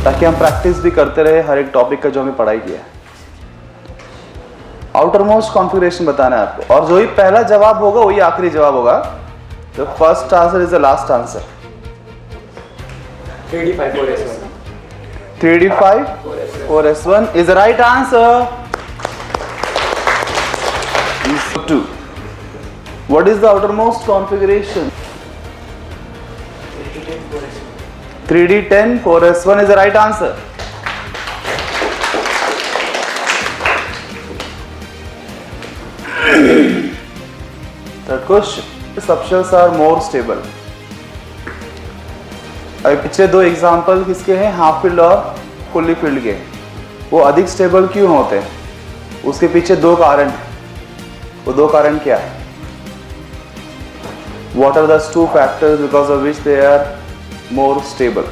ताकि हम प्रैक्टिस भी करते रहे हर एक टॉपिक का जो हमें पढ़ाई किया है। आउटर मोस्ट कॉन्फ़िगरेशन बताना है आपको, और जो ही पहला जवाब होगा वही आखिरी जवाब होगा। The first answer is the last answer. 3D5 4S1. 3D5 4S1 is the right answer. 2. What is the outermost configuration? 3D10 4S1 is the right answer. Third question. Subshells are more stable. अभी पिछले दो example किसके हैं, half field और fully field के। वो अधिक stable क्यों होते हैं, उसके पीछे दो कारण हैं। वो दो कारण क्या है? What are the two factors because of which they are more stable?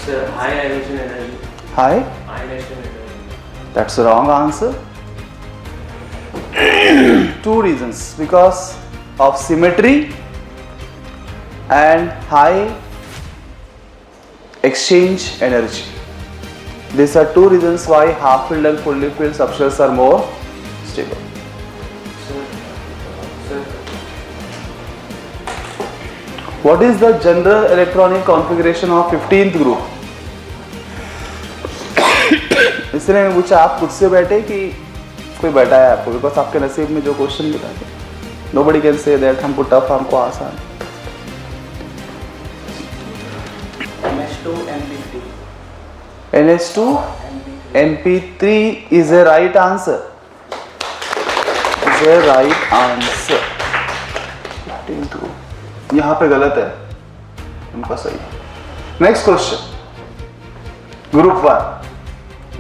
Sir, high ionization energy. High? Ionization energy. That's the wrong answer. Two reasons, because of symmetry and high exchange energy. These are two reasons why half filled and fully filled subshells are more stable. Sir, What is the general electronic configuration of 15th group? इसलिए मैं पूछा, आप खुद से बैठे कि कोई बैठा है आपको, बिकॉज आपके नसीब में जो क्वेश्चन लिखा है, nobody can say that हमको टफ हमको आसान। NH2 MP3. NH2 MP3 is a right answer. Is a right answer. 15th group यहाँ पे गलत है, उनका सही। Next question, group 1.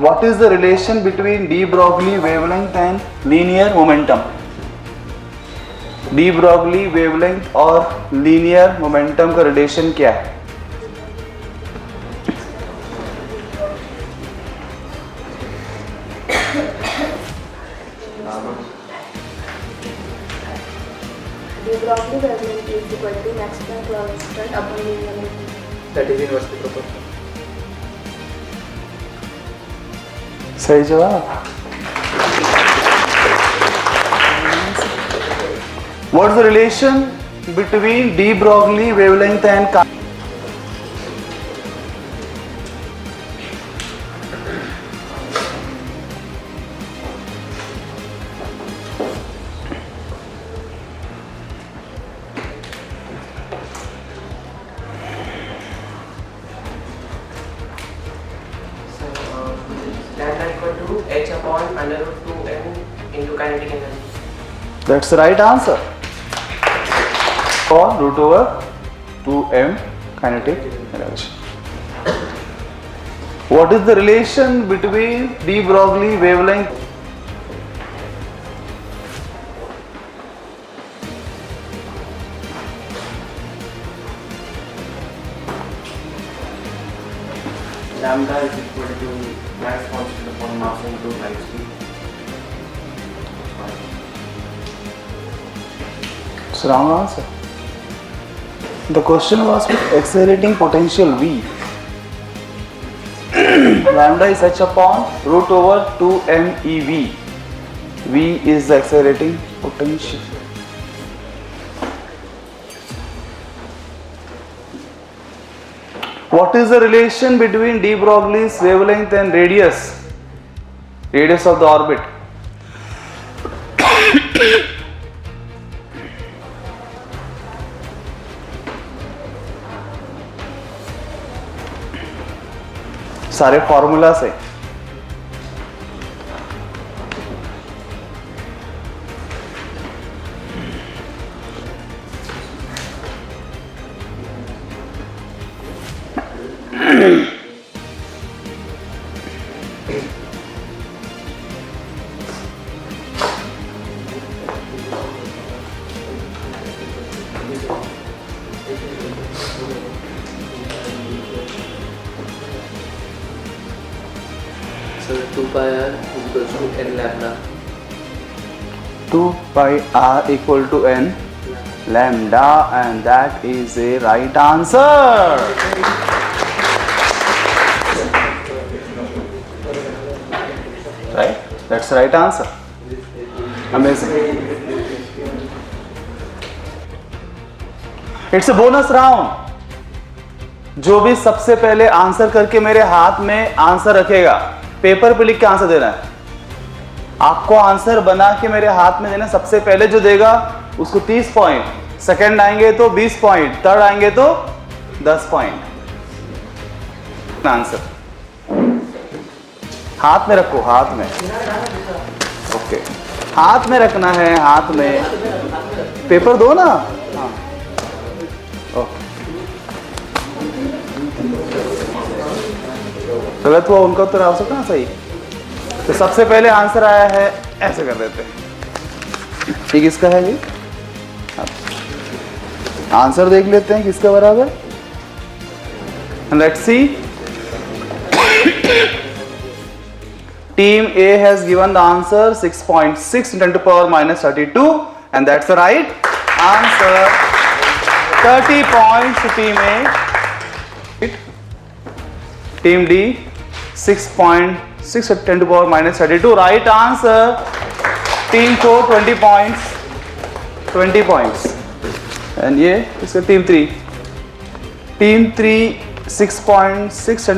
What is the relation between de Broglie wavelength and linear momentum? de Broglie wavelength और linear momentum का relation क्या है? De Broglie wavelength is equal to max Planck law constant upon linear momentum. That is inversely proportional. सही जवाब। What is the relation between de Broglie wavelength and Lambda equal to h upon under root 2m into kinetic energy. That's the right answer. Or root over 2m kinetic energy. What is the relation between de Broglie wavelength? Lambda is equal to mass constant upon mass into light speed. It's the wrong answer. The question was with accelerating potential V. Lambda is h upon root over 2m eV. V is the accelerating potential. What is the relation between de Broglie's wavelength and radius? Radius of the orbit. सारे formula से So 2 pi r equals to n lambda. 2 pi r equal to n lambda, and that is a right answer. Right? That's the right answer. Amazing. It's a bonus round. जो भी सबसे पहले answer करके मेरे हाथ में answer रखेगा, paper पे लिख के आंसर देना है। आपको आंसर बना के मेरे हाथ में देना। सबसे पहले जो देगा उसको 30 पॉइंट, सेकंड आएंगे तो 20 पॉइंट, थर्ड आएंगे तो 10 पॉइंट। आंसर हाथ में रखो, हाथ में। ओके, हाथ में रखना है, हाथ में। पेपर दो ना। हाँ, ओके। गलत हुआ उनका उत्तर आ सकता ना सही। तो सबसे पहले आंसर आया है, ऐसे कर देते हैं। ये किसका है? ये आंसर देख लेते हैं किसका बराबर। Let's see. Team A has given the answer 6.6 × 10⁻32, and that's the right answer. 30 points to Team A. Team D 6.6 × 10⁻32, right answer. Team 4 20 points, 20 points. And ये इसका Team 3. Team 3 6.6 ×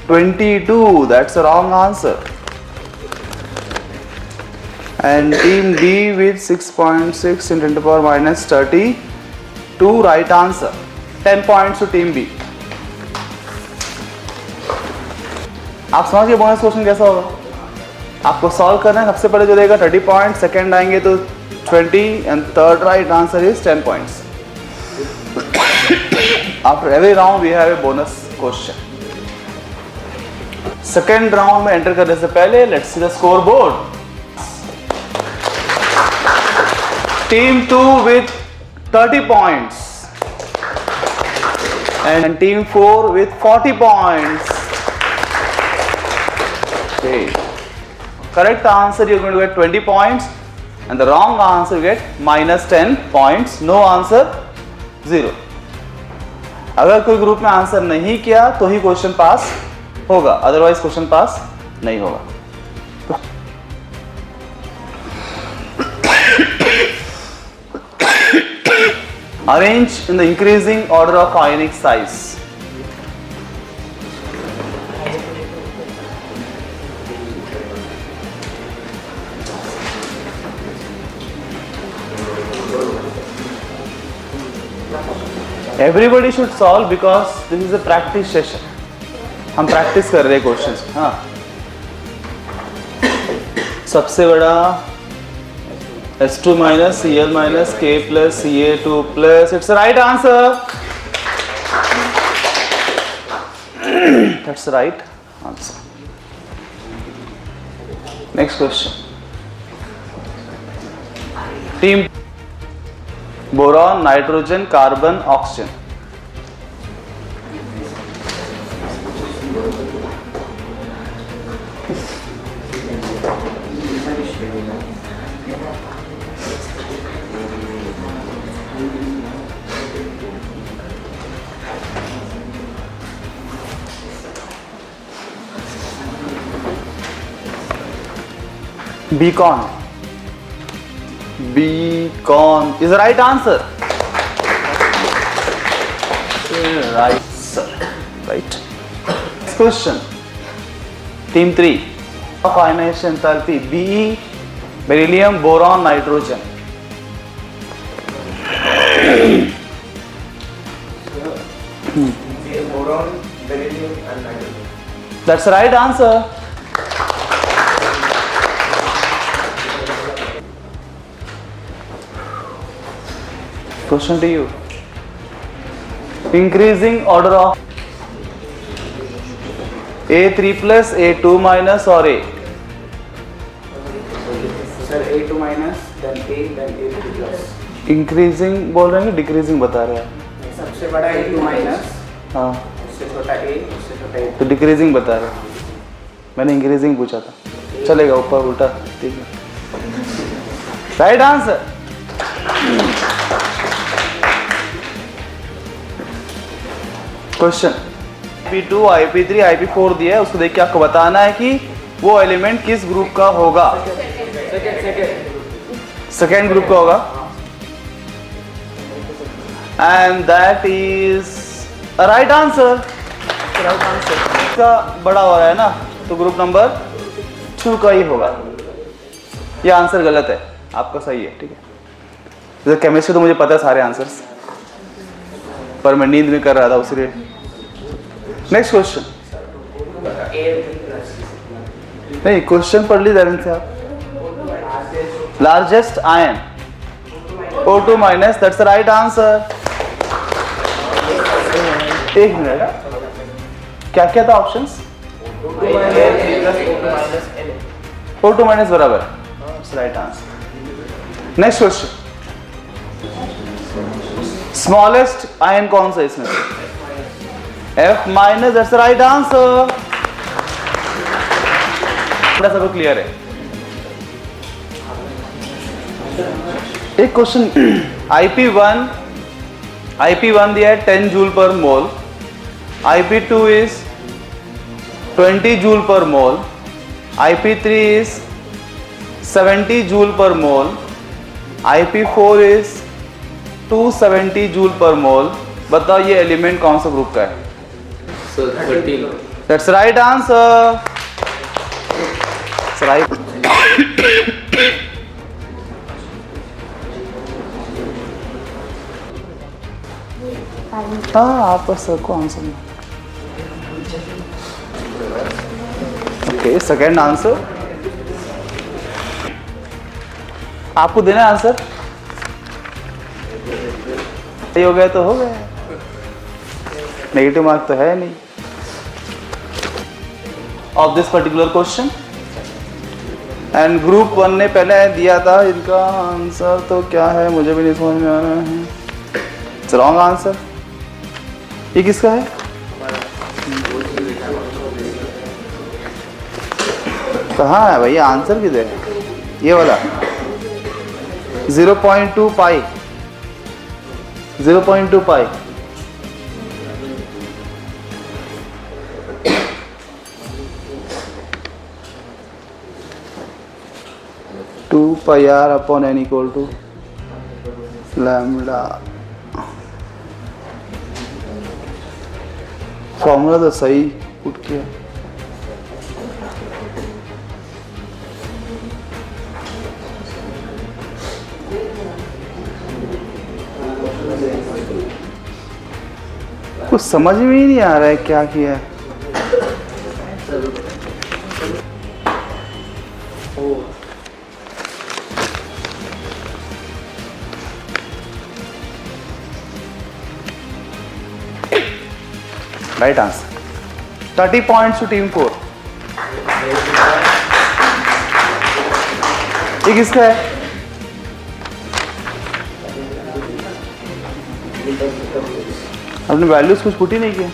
10⁻22, that's the wrong answer. And Team D with 6.6 × 10⁻32, right answer. 10 points to Team B. आप समझिए bonus question कैसा होगा। आपको solve करना है। सबसे पहले जो देगा 30 पॉइंट, सेकंड आएंगे तो 20, and third right answer is 10 points. After every round we have a bonus question. Second round में एंटर करने से पहले let's see the score board. Team 2 with 30 points and team 4 with 40 points. Okay. Correct answer you're going to get 20 points, and the wrong answer you get -10 points. No answer 0. अगर कोई group में answer नहीं किया तो ही question पास होगा, otherwise question पास नहीं होगा। Arrange in the increasing order of ionic size. Everybody should solve because this is a practice session. हम प्रैक्टिस कर रहे हैं क्वेश्चंस। हाँ, सबसे बड़ा H2 - Cl - K + Ca2 +, it's the right answer. That's the right answer. Next question. Team boron, nitrogen, carbon, oxygen. Beacon. Beacon is the right answer. Right, sir. Right. Next question. Team 3. Of ionization enthalpy Be, beryllium, boron, nitrogen. Boron, beryllium, and nitrogen. That's the right answer. Question to you. Increasing order of A3 plus, A2 minus or A? Sir, A2 minus, then A, then A3 plus. Increasing बोल रहे हैं कि decreasing बता रहे हैं? सबसे बड़ा A2 minus, हाँ, उससे छोटा A, उससे छोटा A. तो decreasing बता रहे हैं। मैंने इंक्रीजिंग पूछा था, चलेगा ऊपर उल्टा, ठीक है। Right answer. Question IP2, IP3, IP4 दिया है, उसको देख के आपको बताना है कि वो एलिमेंट किस ग्रुप का होगा। सेकेंड ग्रुप का होगा, and that is right answer. Right answer का बड़ा हो रहा है ना, तो ग्रुप नंबर 2 का ही होगा। ये आंसर गलत है, आपका सही है, ठीक है। जैसे केमिस्ट्री तो मुझे पता है सारे आंसर्स, पर मैं नींद में कर रहा था उसलिए। नेक्स्ट क्वेश्चन, नहीं क्वेश्चन पढ़ ली ध्यान से आप। Largest ion O2 minus, that's the right answer. एक मिनट, क्या क्या था ऑप्शंस? O2 माइनस बराबर, right answer. Next question, smallest ion कौन सा इसमें? F minus, that's the right answer. सबको क्लियर है। एक क्वेश्चन, IP1 दिया है 10 जूल पर मोल, IP2 इज 20 जूल पर मोल, IP3 इज 70 जूल पर मोल, IP4 इज 270 जूल पर मोल। बताओ ये एलिमेंट कौन सा ग्रुप का है? 13. That's right answer. राइट। हाँ आप सबको आंसर। ओके, सेकेंड आंसर आपको देना आंसर। सही हो गया तो हो गया, नेगेटिव मार्क तो है नहीं। Of this particular question, and group 1 ने पहले दिया था, इनका आंसर तो क्या है मुझे भी नहीं समझ में आ रहा है। It's wrong answer. ये किसका है? कहाँ है भैया आंसर? किधर है ये वाला? 0.2 pi, 0.2 pi. Two pi r upon n equal to lambda. Formula तो सही पुट किया। कुछ समझ में ही नहीं आ रहा है क्या किया है। Right answer. 30 points to team 4। ये किसका है? आपने वैल्यूज कुछ पुट ही नहीं किया।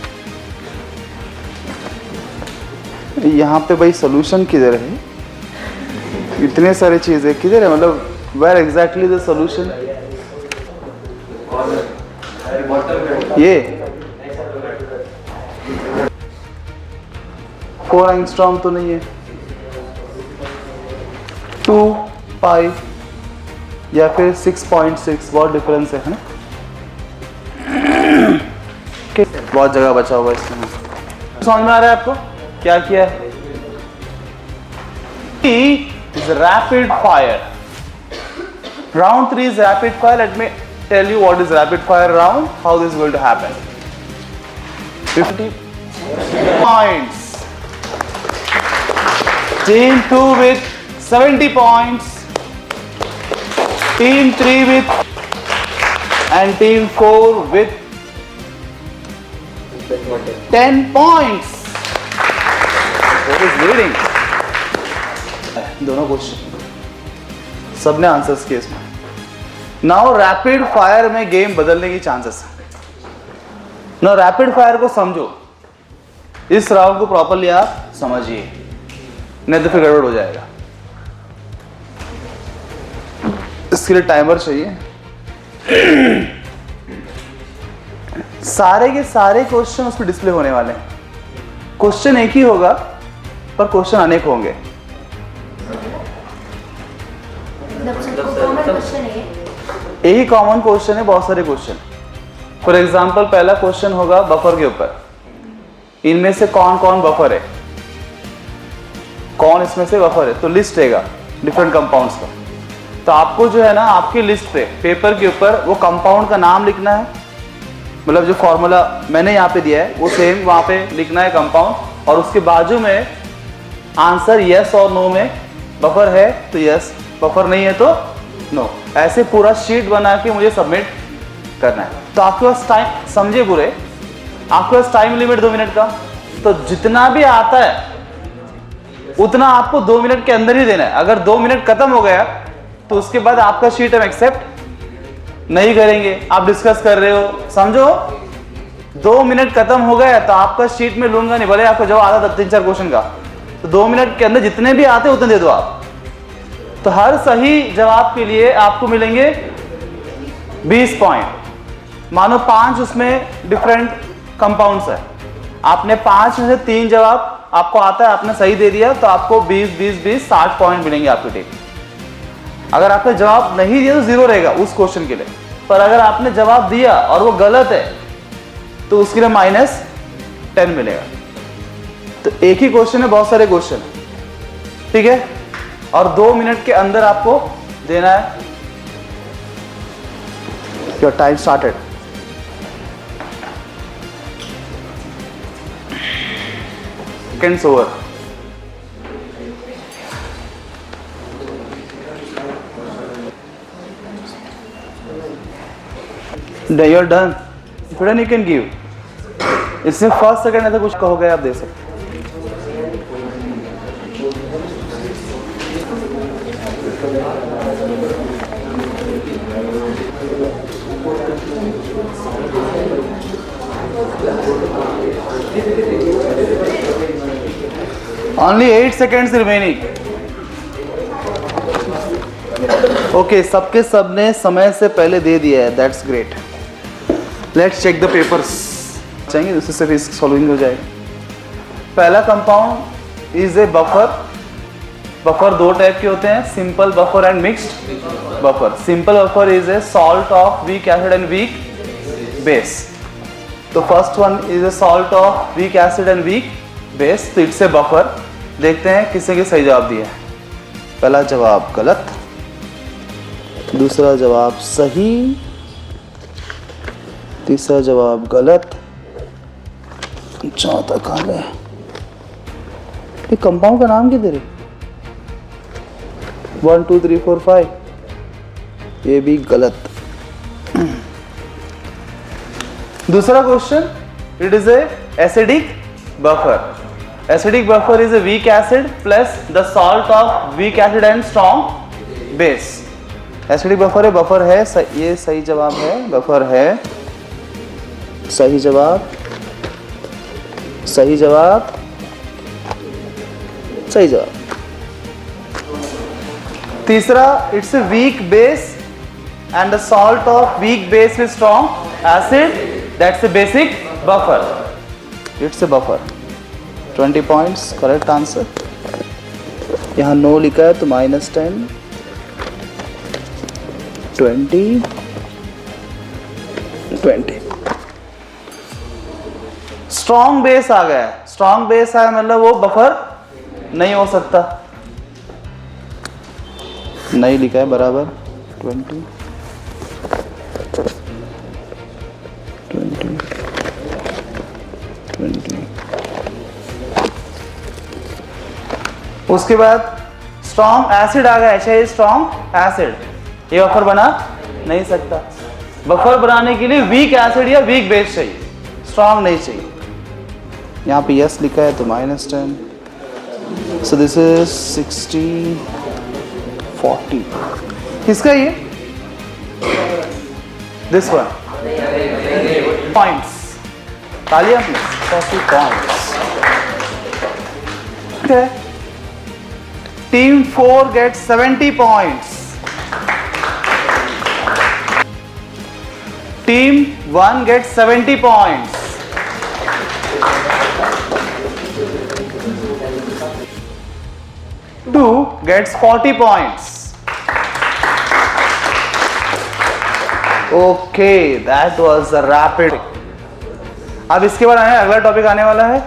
यहाँ पे भाई सोल्यूशन किधर है? इतने सारे चीजें किधर है, मतलब वेयर एग्जैक्टली द सोल्यूशन? ये 4 एंगस्ट्रॉम तो नहीं है, 2 पाई या फिर 6.6, बहुत डिफरेंस है ना? बहुत जगह बचा हुआ इसमें। समझ में आ रहा है आपको क्या किया है? T is rapid fire. Round 3 is rapid fire. Let me tell you what is rapid fire round. How this is going to happen. 50 points. Team 2 with 70 points. Team 3 with and Team 4 with 10 points. What is leading? दोनों question सबने answers किए इसमें। Now rapid fire में game बदलने की chances है। Now rapid fire को समझो, इस राउंड को प्रॉपर्ली आप समझिए। नहीं तो फिर गड़बड़ हो जाएगा। इसके लिए टाइमर चाहिए। सारे के सारे क्वेश्चन उस पर डिस्प्ले होने वाले हैं। क्वेश्चन एक ही होगा पर क्वेश्चन अनेक होंगे। यही कॉमन क्वेश्चन है, बहुत सारे क्वेश्चन। फॉर एग्जाम्पल पहला क्वेश्चन होगा बफर के ऊपर, इनमें से कौन कौन बफर है, कौन इसमें से बफर है, तो लिस्ट रहेगा डिफरेंट कंपाउंड्स का। तो आपको जो है ना आपकी लिस्ट पे पेपर के ऊपर वो कंपाउंड का नाम लिखना है, मतलब जो फॉर्मूला मैंने यहाँ पे दिया है वो सेम वहाँ पे लिखना है कंपाउंड, और उसके बाजू में आंसर यस और नो में बफर है तो यस, बफर नहीं है तो नो। ऐसे पूरा शीट बना के मुझे सबमिट करना है। तो आपके पास टाइम, समझे पूरे, आपके पास टाइम लिमिट 2 मिनट का, तो जितना भी आता है उतना आपको 2 मिनट के अंदर ही देना है। अगर 2 मिनट खत्म हो गया तो उसके बाद आपका शीट हम एक्सेप्ट नहीं करेंगे। आप डिस्कस कर रहे हो, समझो 2 मिनट खत्म हो गया तो आपका शीट में लूंगा नहीं, भले आपका जवाब आता था 3-4 क्वेश्चन का, तो 2 मिनट के अंदर जितने भी आते उतने दे दो आप। तो हर सही जवाब के लिए आपको मिलेंगे 20 पॉइंट। मानो 5 उसमें डिफरेंट कंपाउंड्स है, आपने 5 में से 3 जवाब आपको आता है, आपने सही दे दिया तो आपको 20 60 पॉइंट मिलेंगे आपकी टीम। अगर आपने जवाब नहीं दिया तो 0 रहेगा उस क्वेश्चन के लिए, पर अगर आपने जवाब दिया और वो गलत है तो उसके लिए -10 मिलेगा। तो एक ही क्वेश्चन है, बहुत सारे क्वेश्चन, ठीक है, और 2 मिनट के अंदर आपको देना है। Your time started. Seconds over. You're done. If you're done, you can give. इसमें फर्स्ट सेकंड ऐसा कुछ कहोगे आप दे सकते। Only 8 seconds remaining. ओके, सबके सबने समय से पहले दे दिया है, that's great. Let's check the papers. चाहिए उससे सिर्फ इस सॉल्विंग हो जाएगा। पहला compound is a buffer. Buffer 2 type के होते हैं, simple buffer and mixed buffer. Simple buffer is a salt of weak acid and weak base. तो first one is a salt of weak acid and weak base, तो it's a buffer. देखते हैं किसने सही जवाब दिया है। पहला जवाब गलत, दूसरा जवाब सही, तीसरा जवाब गलत, चौथा कहाँ गया? ये कंपाउंड का नाम क्या दे रहे? 1 2 3 4 5, ये भी गलत। दूसरा question, it is a acidic buffer. Acidic buffer is a weak acid plus the salt of weak acid and strong base. Acidic buffer है, बफर है, ये सही जवाब है, बफर है, सही जवाब, सही जवाब, सही जवाब। तीसरा, it's a weak base and the salt of weak base with strong acid, that's a basic buffer, it's a buffer. 20 points, correct answer. यहाँ नो लिखा है तो -10, 20, 20। स्ट्रॉन्ग बेस आ गया है। स्ट्रॉन्ग बेस है मतलब वो बफर नहीं हो सकता, नहीं लिखा है बराबर। 20, 20, 20। उसके बाद स्ट्रॉन्ग एसिड आ गया है, स्ट्रॉन्ग एसिड, ये बफर बना नहीं सकता। बफर बनाने के लिए वीक एसिड या वीक बेस चाहिए, स्ट्रॉन्ग नहीं चाहिए। यहाँ पे यस लिखा है तो -10, सो दिस इज 60, 40। किसका ये? This one. पॉइंट्स तालियां please. 40 points. Okay, Team 4 gets 70 points. Team 1 gets 70 points. Two gets 40 points. Okay, that was a rapid. अब इसके बाद अगला टॉपिक आने वाला है,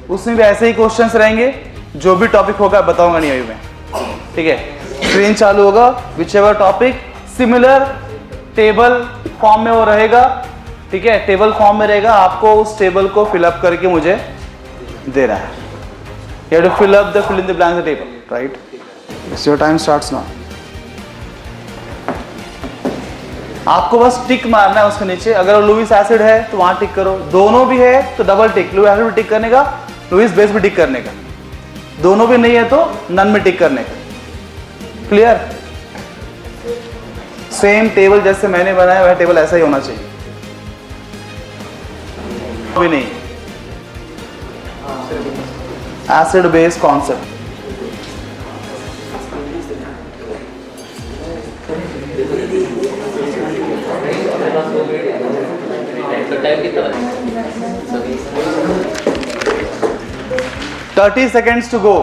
उसमें भी ऐसे ही क्वेश्चंस रहेंगे, जो भी टॉपिक होगा बताऊंगा नहीं अभी मैं, ठीक है। स्क्रीन चालू होगा, which ever topic similar table form में वो रहेगा, ठीक है, टेबल फॉर्म में रहेगा, आपको उस टेबल को फिलअप करके मुझे देना है। You have to fill in the blanks of the table, right? Yes, your time starts now. आपको बस टिक मारना है उसके नीचे, अगर लुईस एसिड है तो वहां टिक करो, दोनों भी है तो डबल टिक, लुईस एसिड भी टिक करने का, लुईस बेस भी टिक करने का, दोनों भी नहीं है तो नन में टिक करने का। क्लियर? सेम टेबल जैसे मैंने बनाया वह टेबल ऐसा ही होना चाहिए, भी नहीं। एसिड बेस कॉन्सेप्ट, तो 30 seconds to go.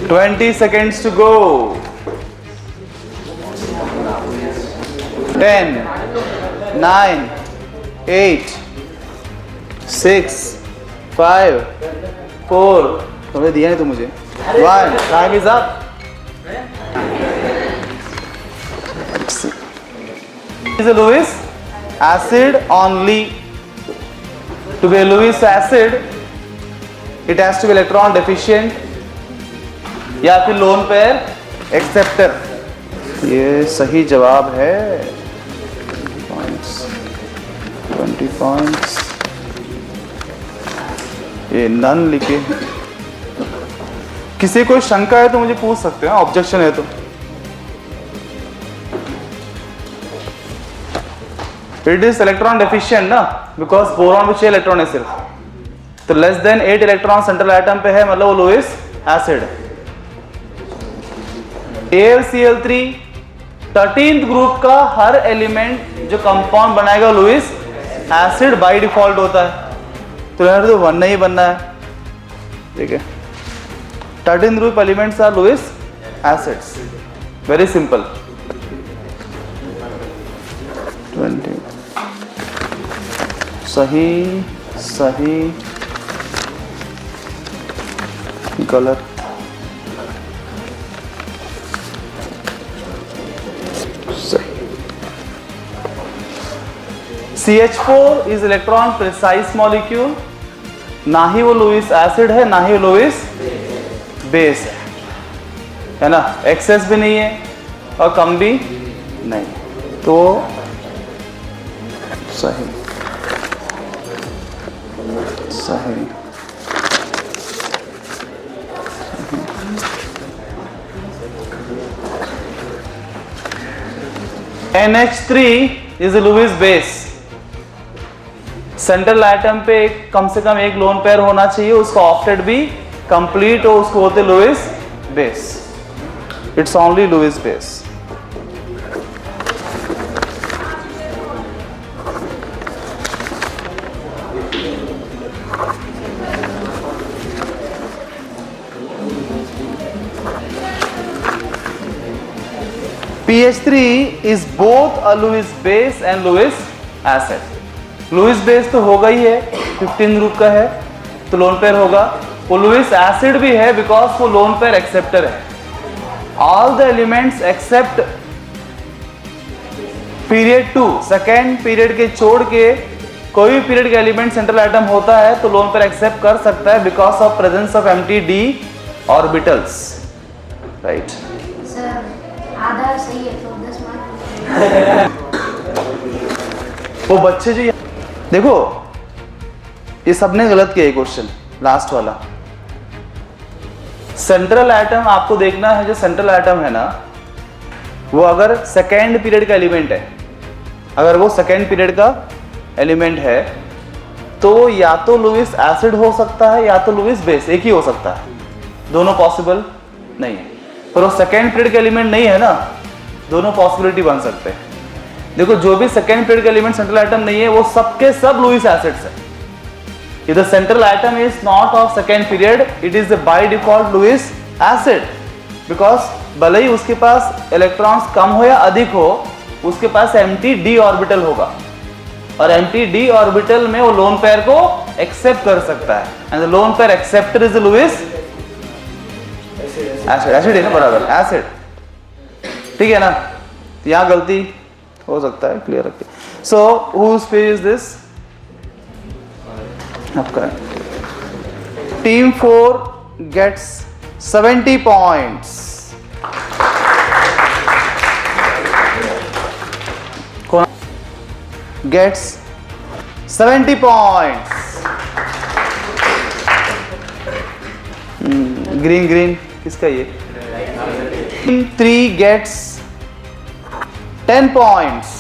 Twenty seconds to go. 10, 9, 8, 6, 5, 4. तुमने दिया नहीं तो मुझे 1. Time is up. Is a Lewis acid only. To be a Lewis acid, it has to be electron deficient या फिर लोन पेयर एक्सेप्टर। ये सही जवाब है। 20 points। ये नन लिखे। किसी कोई शंका है तो मुझे पूछ सकते हैं, ऑब्जेक्शन है तो। इट इज इलेक्ट्रॉन डेफिशिएंट ना, बिकॉज बोरॉन में 6 इलेक्ट्रॉन है सिर्फ, तो less than 8 electron central atom पे है, मतलब वो लुईस एसिड है। AlCl3 13th ग्रुप का हर एलिमेंट जो कंपाउंड बनाएगा लुईस एसिड बाय डिफॉल्ट होता है, तो यार तो 1 नहीं बनना है, ठीक है। 13th group elements are Lewis acids, very simple. 20 सही सही गलत। CH4 is electron precise molecule, ना ही वो लुईस एसिड है ना ही लुईस बेस है ना, एक्सेस भी नहीं है और कम भी नहीं, तो सही सही। NH3 is Lewis base, central atom पे कम से कम एक लोन पेयर होना चाहिए, उसका ऑक्टेट भी कंप्लीट हो, उसको बोलते Lewis base. It's only Lewis base. PH3 is both a Lewis base and Lewis acid. Lewis base तो होगा ही है, 15 ग्रुप का है तो लोन पेयर होगा, वो Lewis acid भी है बिकॉज वो लोन पेयर एक्सेप्टर है। All the elements except period 2, second period के छोड़ के कोई भी पीरियड का एलिमेंट सेंट्रल एटम होता है तो लोन पेयर एक्सेप्ट कर सकता है because of presence of empty d orbitals, right. आधा सही है तो 10 मार्क। वो बच्चे जो देखो ये सबने गलत किया, क्वेश्चन लास्ट वाला। सेंट्रल एटम आपको देखना है, जो सेंट्रल एटम है ना वो अगर सेकेंड पीरियड का एलिमेंट है, अगर वो सेकेंड पीरियड का एलिमेंट है तो या तो लुईस एसिड हो सकता है या तो लुईस बेस, एक ही हो सकता है, दोनों पॉसिबल नहीं है। पर वो सेकेंड पीरियड के एलिमेंट नहीं है ना, दोनों पॉसिबिलिटी बन सकते हैं। देखो जो भी सेकेंड पीरियड के एलिमेंट सेंट्रल आइटम नहीं है वो सबके सब लुईस एसिड्स है। If the central atom is not of second period, it is the by default Lewis acid, because भले ही उसके पास इलेक्ट्रॉन्स कम हो या अधिक हो, उसके पास empty d ऑर्बिटल होगा और empty d ऑर्बिटल में वो लोन पेयर को एक्सेप्ट कर सकता है, and the lone pair acceptor is the Lewis acid. acid है ना, बराबर acid, ठीक है ना। यहाँ गलती हो सकता है, क्लियर रखिए। So whose page is this? आपका टीम 4 गेट्स 70 पॉइंट्स। कौन गेट्स 70 पॉइंट्स? ग्रीन ग्रीन किसका ये? Team 3 gets 10 points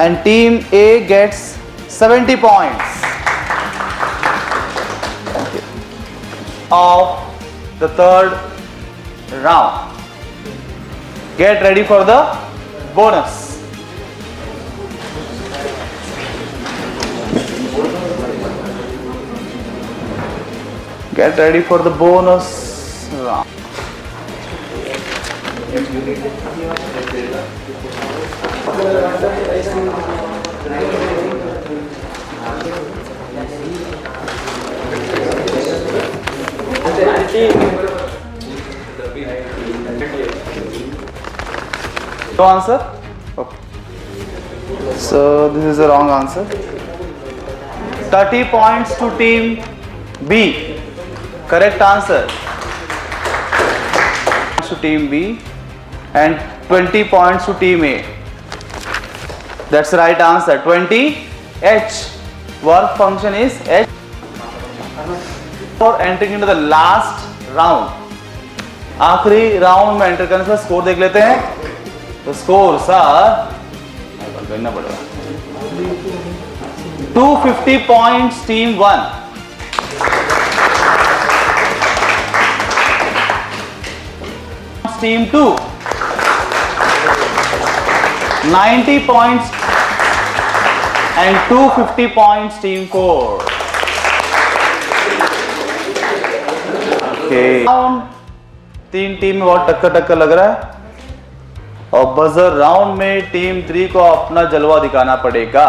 and team A gets 70 points of the third round. Get ready for the bonus. Get ready for the bonus round. No answer? Okay. So this is the wrong answer. 30 points to team B. Correct answer. To team B and 20 points to team A. That's the right answer. 20 H. Work function is H. For entering into the last round. आखिरी round में enter करने से score देख लेते हैं। तो score sir करना पड़ेगा 250 points team 1, team 2 90 points and 250 points team 4. Okay. तीन टीम में बहुत टक्कर लग रहा है और बजर राउंड में टीम 3 को अपना जलवा दिखाना पड़ेगा।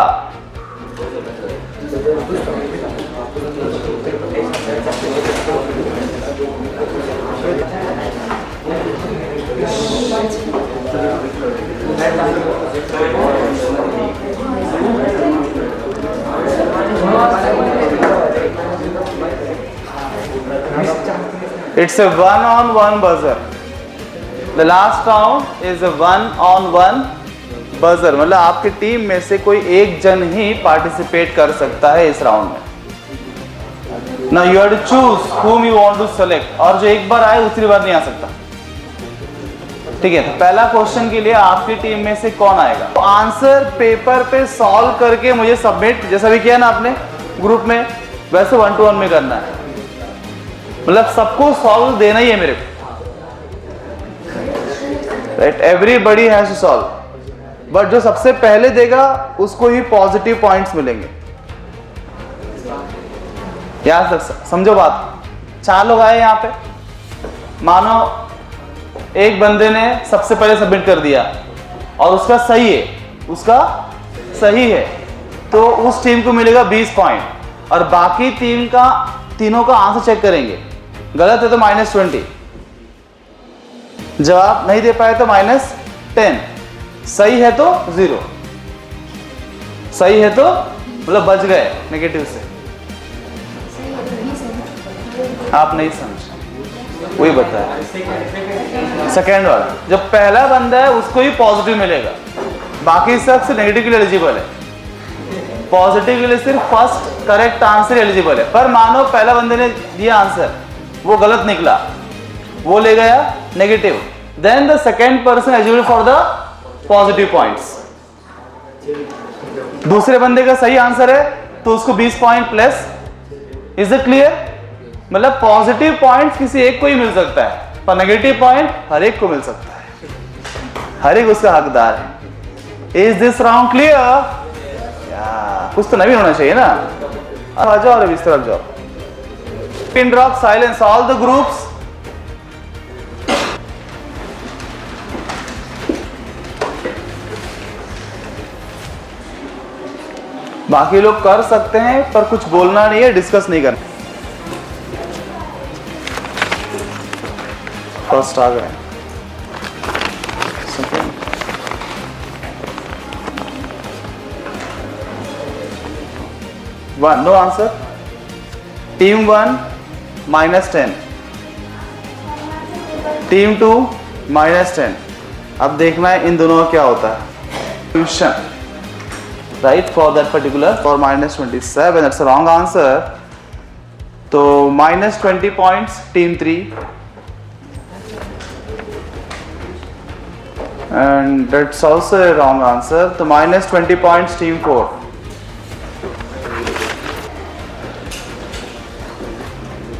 It's a one-on-one buzzer. The last round is a one-on-one buzzer. मतलब आपकी टीम में से कोई एक जन ही पार्टिसिपेट कर सकता है इस राउंड में। Now you have to choose whom you want to select. और जो एक बार आए दूसरी बार नहीं आ सकता। ठीक है, तो पहला क्वेश्चन के लिए आपकी टीम में से कौन आएगा? तो आंसर पेपर पे सॉल्व करके मुझे सबमिट, जैसा भी किया ना आपने ग्रुप में, वैसे 1-to-1 में करना है। मतलब सबको सॉल्व देना ही है मेरे को, right? Everybody has to solve, but जो सबसे पहले देगा उसको ही पॉजिटिव पॉइंट्स मिलेंगे। याद समझो बात। 4 लोग आए यहाँ पे, मानो एक बंदे ने सबसे पहले सबमिट कर दिया और उसका सही है, तो उस टीम को मिलेगा 20 पॉइंट और बाकी तीनों का आंसर चेक करेंगे। गलत है तो -20, जवाब नहीं दे पाए तो -10, सही है तो 0, सही है तो मतलब बच गए नेगेटिव से। आप नहीं समझे, वही बताया। सेकेंड वाला, जब पहला बंदा है उसको ही पॉजिटिव मिलेगा, बाकी सब से नेगेटिव के लिए एलिजिबल है, पॉजिटिव के लिए सिर्फ फर्स्ट करेक्ट आंसर एलिजिबल है। पर मानो पहला बंदे ने दिया आंसर, वो गलत निकला, वो ले गया negative, then the second person eligible for the positive points. दूसरे बंदे का सही आंसर है तो उसको 20 point plus. Is it clear? मतलब पॉजिटिव पॉइंट किसी एक को ही मिल सकता है पर नेगेटिव पॉइंट हर एक को मिल सकता है, हर एक उसका हकदार है। Is this round clear? कुछ तो नवीन होना चाहिए ना। अब आ जाओ और इस तरफ जाओ। Pin drop silence all the groups. बाकी लोग कर सकते हैं पर कुछ बोलना नहीं है, डिस्कस नहीं करना। फर्स्ट आ गए, second, one, no answer. Team 1 -10, team 2 -10। अब देखना है इन दोनों का क्या होता है। Tuition right for that particular for -27, that's a wrong answer. So -20 points team 3 and that's also a wrong answer. So -20 points team 4.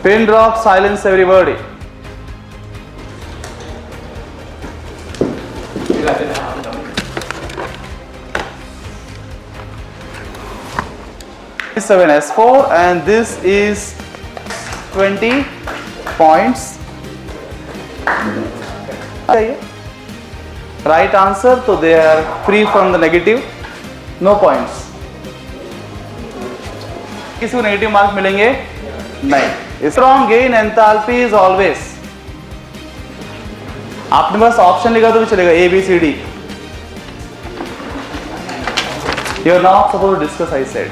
Pin drop silence everybody. S4 and this is 20 points. Right answer, so they are free from the negative, no points. किसी को negative mark मिलेंगे नहीं। Strong gain enthalpy is always. आपने बस option लिखा तो भी चलेगा A B C D. You are not supposed to discuss, I said.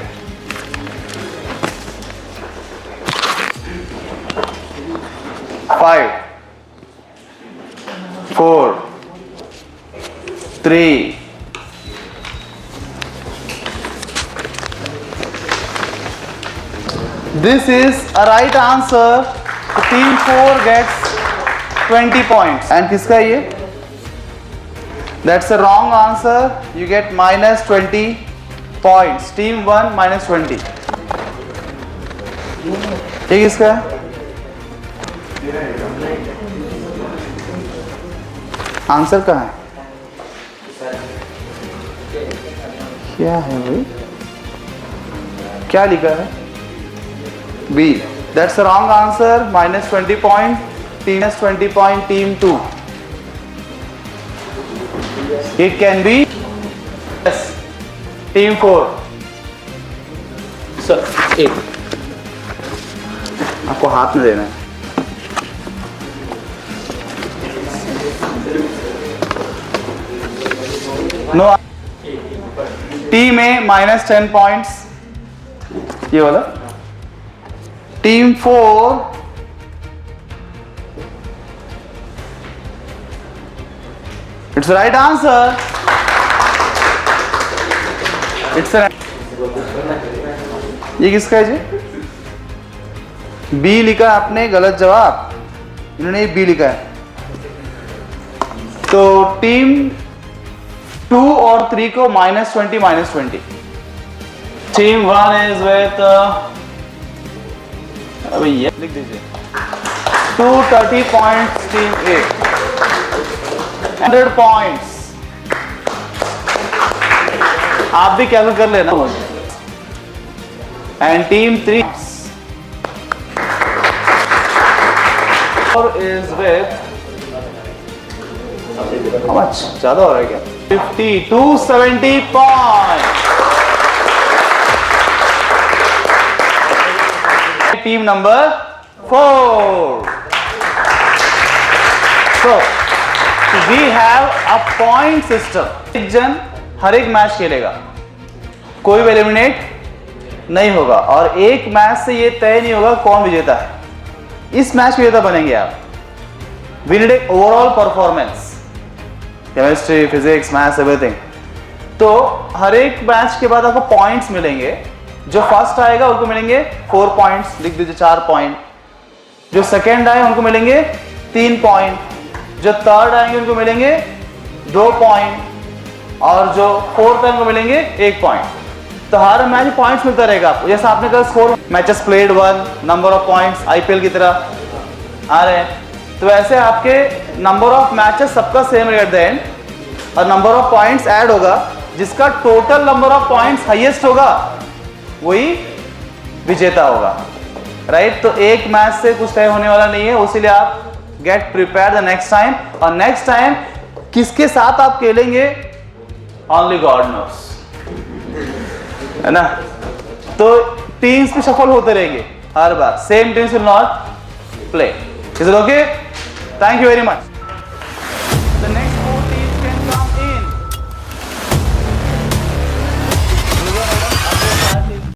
5 4 3 This is a right answer. Team 4 gets 20 points. And किसका ये? That's a wrong answer. You get -20 points. Team 1 -20. ये किसका है? आंसर कहाँ है? क्या है भाई? क्या लिखा है? B. That's a wrong answer. -20 point. Team -20 point. Team 2. It can be yes. Team 4. Sir, 8. आपको हाथ में देना है। नो टीम में -10 पॉइंट्स, ये वाला। Team 4 it's right answer. It's ये किसका है जी? बी लिखा आपने, गलत जवाब। इन्होंने बी लिखा है। तो टीम 2 और 3 को -20 टीम 1 इज विथ अभी ये लिख दीजिए 230 पॉइंट्स। Team 8 100 points. आप भी कैलकुलेट कर लेना। And team 3 is with how much? ज्यादा हो रहा है क्या? 270 points. Team number 4. So we have a point system. एक जन हर एक मैच खेलेगा, कोई भी एलिमिनेट नहीं होगा और एक मैच से ये तय नहीं होगा कौन विजेता है। इस मैच में विजेता बनेंगे आप। We need a overall performance, chemistry, physics, maths, everything. तो हर एक मैच के बाद आपको पॉइंट्स मिलेंगे। जो फर्स्ट आएगा उनको मिलेंगे 4 पॉइंट्स, लिख दीजिए 4 पॉइंट। जो सेकंड आए उनको मिलेंगे 3 पॉइंट। जो थर्ड आएंगे उनको मिलेंगे 2 पॉइंट। और जो 4th रैंक को मिलेंगे 1 पॉइंट। तो हर मैच पॉइंट्स मिलता रहेगा आपको। जैसे आपने कहा score matches played 1, number of points IPL की तरह आ रहे हैं, तो वैसे आपके नंबर ऑफ मैचेस सबका सेम रहेगा एट द एंड, और नंबर ऑफ पॉइंट्स ऐड होगा, जिसका total number of points highest होगा वही विजेता होगा, राइट। तो एक मैच से कुछ तय होने वाला नहीं है, इसीलिए आप get prepare the next time. और नेक्स्ट टाइम किसके साथ आप खेलेंगे ओनली गॉड नोस, है ना। तो टीम्स भी सफल होते रहेंगे हर बार, same teams will not play. Is it okay? Thank you very much.